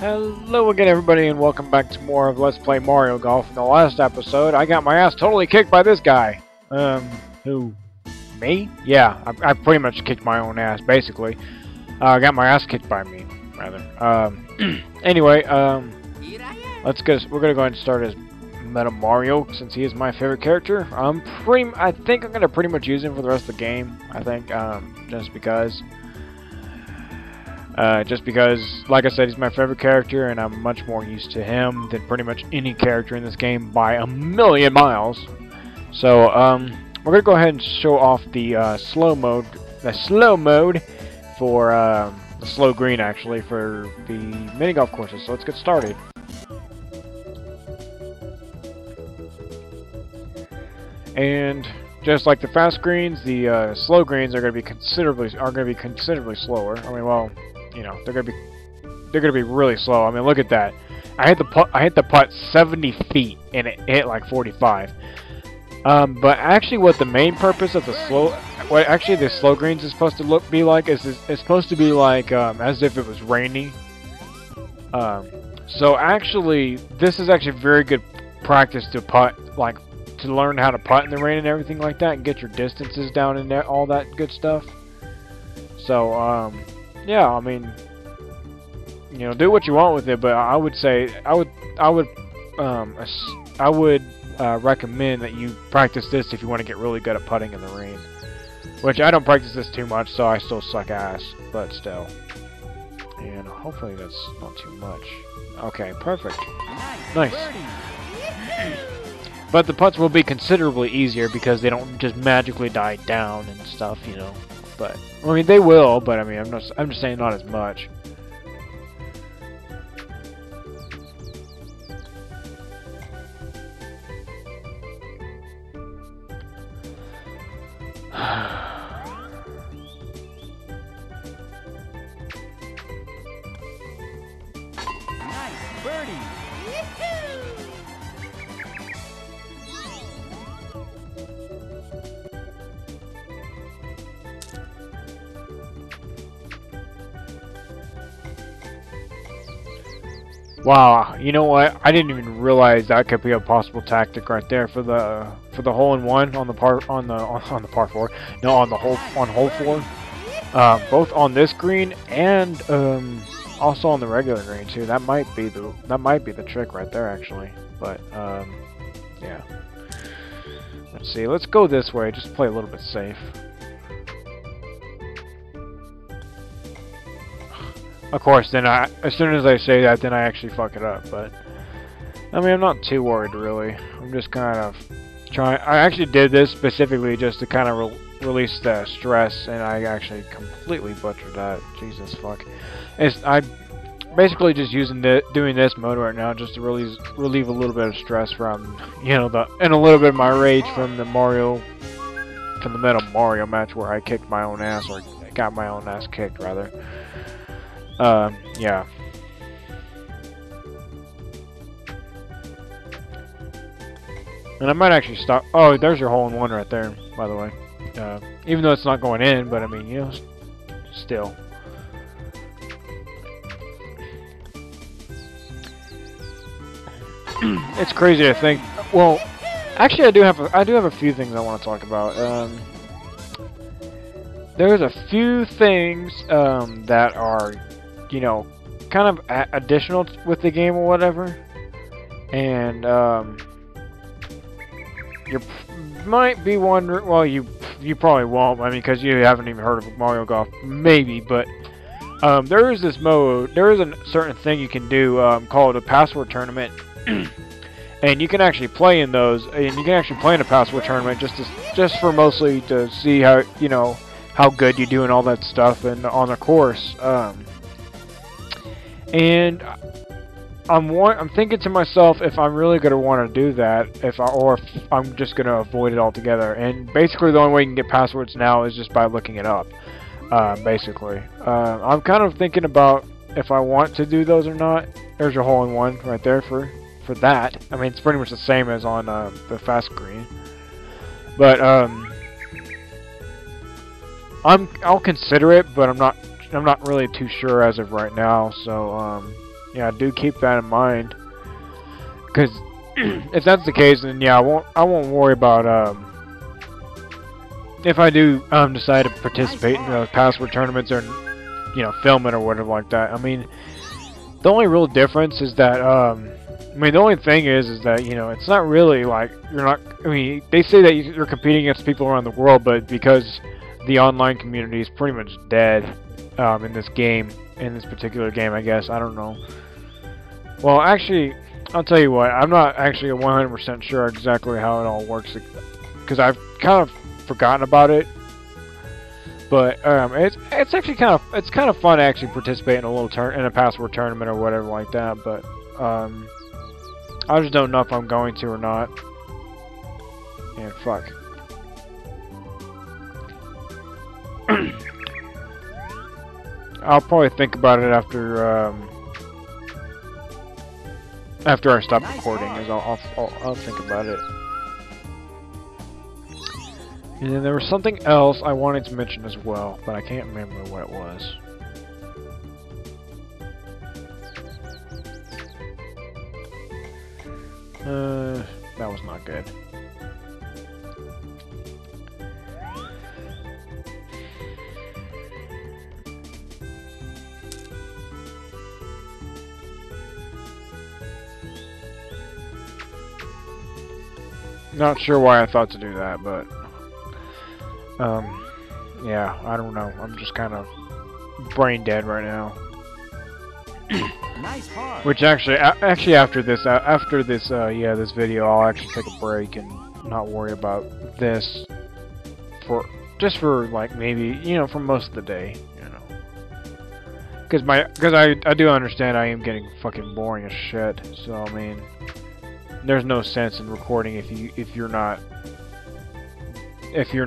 Hello again everybody and welcome back to more of Let's Play Mario Golf. In the last episode, I got my ass totally kicked by this guy. Who? Me? Yeah, I pretty much kicked my own ass, basically. I got my ass kicked by me, rather. Anyway, we're gonna go ahead and start as Meta Mario, since he is my favorite character. I think I'm gonna pretty much use him for the rest of the game. I think, just because, like I said, he's my favorite character, and I'm much more used to him than pretty much any character in this game by a million miles. So, we're gonna go ahead and show off the slow mode for the slow green, actually, for the mini golf courses. So let's get started. And just like the fast greens, the slow greens are going to be considerably slower. I mean, well, you know, they're gonna be really slow. I mean, look at that. I hit the putt 70 feet and it hit like 45. But actually, what the main purpose of the slow greens is supposed to be like is it's supposed to be like as if it was raining. So actually, this is actually very good practice to putt, like to learn how to putt in the rain and everything like that, and get your distances down in there, all that good stuff. So yeah, I mean, you know, do what you want with it, but I would say I would recommend that you practice this if you want to get really good at putting in the rain. Which I don't practice this too much, so I still suck ass, but still. And hopefully that's not too much. Okay, perfect. Nice. But the putts will be considerably easier because they don't just magically die down and stuff, you know. But I mean, they will, but I mean, I'm just saying not as much. Nice birdie. Wow, you know what? I didn't even realize that could be a possible tactic right there for the hole-in-one on the par four. No, on hole 4. Both on this green and also on the regular green too. That might be the trick right there, actually. But yeah. Let's see. Let's go this way. Just play a little bit safe. Of course, then as soon as I say that, then I actually fuck it up. But I mean, I'm not too worried really. I'm just kind of trying. I actually did this specifically just to kind of release the stress, and I actually completely butchered that. Jesus fuck. I'm basically just doing this mode right now just to relieve a little bit of stress from, you know, and a little bit of my rage from the Meta Mario match where I kicked my own ass, or got my own ass kicked rather. Yeah. And I might actually stop. Oh, there's your hole-in-one right there, by the way. Even though it's not going in, but I mean, you know, still. It's crazy to think. Well, actually, I do have a few things I want to talk about. There's a few things that are, you know, kind of additional with the game or whatever, and you might be wondering. Well, you probably won't. I mean, because you haven't even heard of Mario Golf, maybe. But there is this mode. There is a certain thing you can do called a password tournament, and you can actually play in those. And you can actually play in a password tournament just for mostly to see how, you know, how good you do and all that stuff, and on the course. And I'm thinking to myself if I'm really gonna want to do that, or if I'm just gonna avoid it altogether. And basically, the only way you can get passwords now is just by looking it up. Basically, I'm kind of thinking about if I want to do those or not. There's your hole-in-one right there for that. I mean, it's pretty much the same as on the fast green, but I'll consider it, but I'm not really too sure as of right now. So yeah, do keep that in mind. Because if that's the case, then yeah, I won't worry about if I do decide to participate in the password tournaments or film it or whatever like that. I mean, the only real difference is that I mean, the only thing is that it's not really like you're not. I mean, they say that you're competing against people around the world, but because the online community is pretty much dead in this game, in this particular game, I guess. I don't know. Well, actually, I'll tell you what. I'm not actually 100% sure exactly how it all works because I've kind of forgotten about it. But it's actually kind of fun to actually participate in a little in a password tournament or whatever like that. But I just don't know if I'm going to or not. Yeah, fuck. I'll probably think about it after I stop recording. I'll think about it. And then there was something else I wanted to mention as well, but I can't remember what it was. That was not good. Not sure why I thought to do that, but yeah, I don't know. I'm just kind of brain dead right now. Nice part. Which actually after this this video, I'll actually take a break and not worry about this for like maybe for most of the day, because I do understand I am getting fucking boring as shit. So I mean, there's no sense in recording if you're not if you're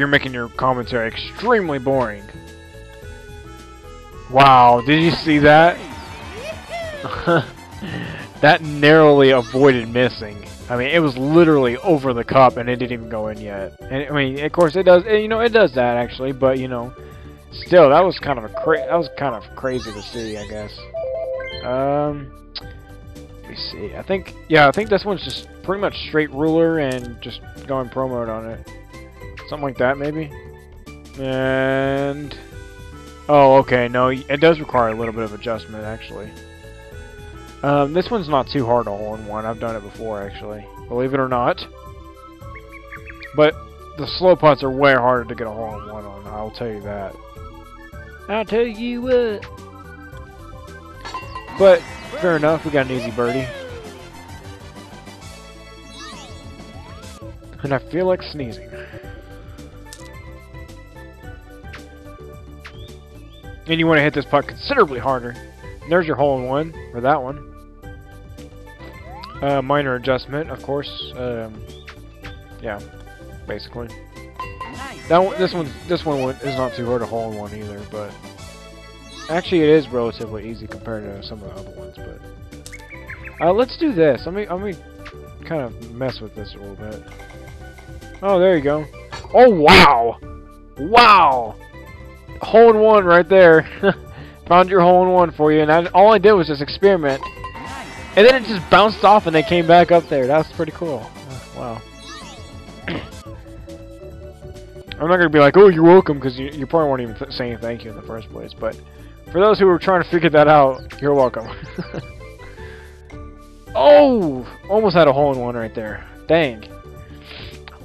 making your commentary extremely boring. Wow, did you see that? That narrowly avoided missing. I mean, it was literally over the cup and it didn't even go in yet. And I mean, of course it does, it does that actually, but still, that was kind of crazy to see, I guess. Let me see. I think this one's just pretty much straight ruler and just going pro mode on it. Something like that, maybe? And... oh, okay, no, it does require a little bit of adjustment, actually. This one's not too hard to hole-in-one. I've done it before, actually. Believe it or not. But the slow putts are way harder to get a hole-in-one on, I'll tell you that. I'll tell you what. But, fair enough, we got an easy birdie. And I feel like sneezing. And you want to hit this putt considerably harder. And there's your hole-in-one for that one. Minor adjustment, of course. Yeah, basically. This one is not too hard to hole-in-one either, but actually it is relatively easy compared to some of the other ones. But let's do this. Let me kind of mess with this a little bit. Oh, there you go. Oh wow, wow. Hole-in-one right there. Found your hole-in-one for you, and all I did was just experiment. And then it just bounced off and they came back up there. That's pretty cool. Wow. I'm not going to be like, oh, you're welcome, because you probably weren't even saying thank you in the first place. But for those who were trying to figure that out, you're welcome. Oh! Almost had a hole-in-one right there. Dang.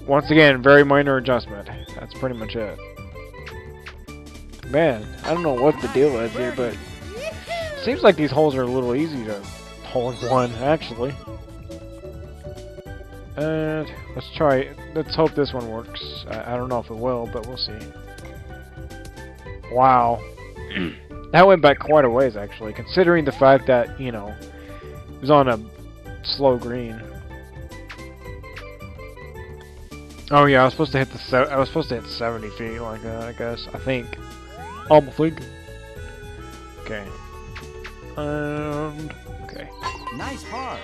Once again, very minor adjustment. That's pretty much it. Man, I don't know what the deal is here, but it seems like these holes are a little easy to hole-in-one, actually. And let's try it. Let's hope this one works. I don't know if it will, but we'll see. Wow. That went back quite a ways, actually, considering the fact that, it was on a slow green. Oh yeah, I was supposed to hit 70 feet like that, I guess. I think. I'm thinking. Okay. And okay. Nice par.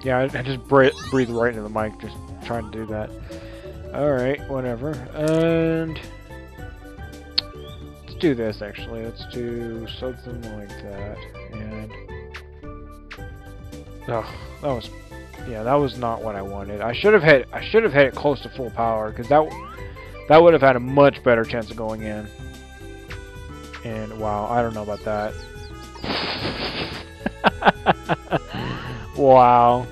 Yeah, I just breathe right into the mic, just trying to do that. Alright, whatever. And do this actually. Let's do something like that. And oh, that was not what I wanted. I should have hit it close to full power because that would have had a much better chance of going in. And wow, I don't know about that. Wow.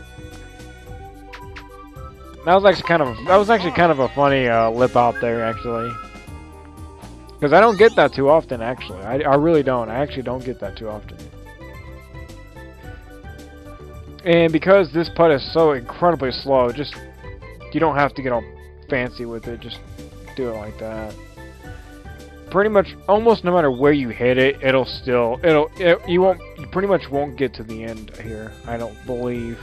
That was actually kind of a funny lip out there actually. Because I don't get that too often actually. I really don't. I actually don't get that too often. And because this putt is so incredibly slow, just you don't have to get all fancy with it. Just do it like that. Pretty much, almost no matter where you hit it, you pretty much won't get to the end here. I don't believe.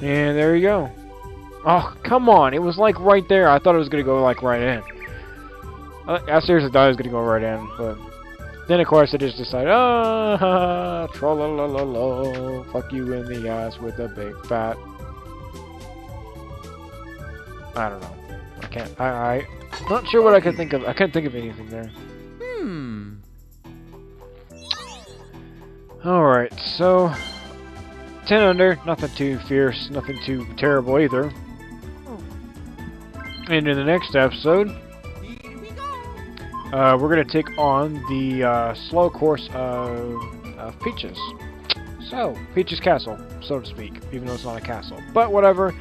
And there you go. Oh, come on. It was like right there. I thought it was going to go like right in. I seriously thought it was going to go right in, but then of course I just decided, tra-la-la-la-la, fuck you in the ass with a big fat. I don't know. I can't. I'm not sure what I could think of. I can't think of anything there. Alright, so 10 under, nothing too fierce, nothing too terrible either. And in the next episode, we're going to take on the slow course of Peaches. So, Peaches Castle, so to speak, even though it's not a castle. But whatever.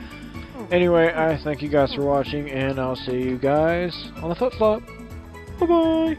Anyway, I thank you guys for watching, and I'll see you guys on the flip-flop. Bye-bye!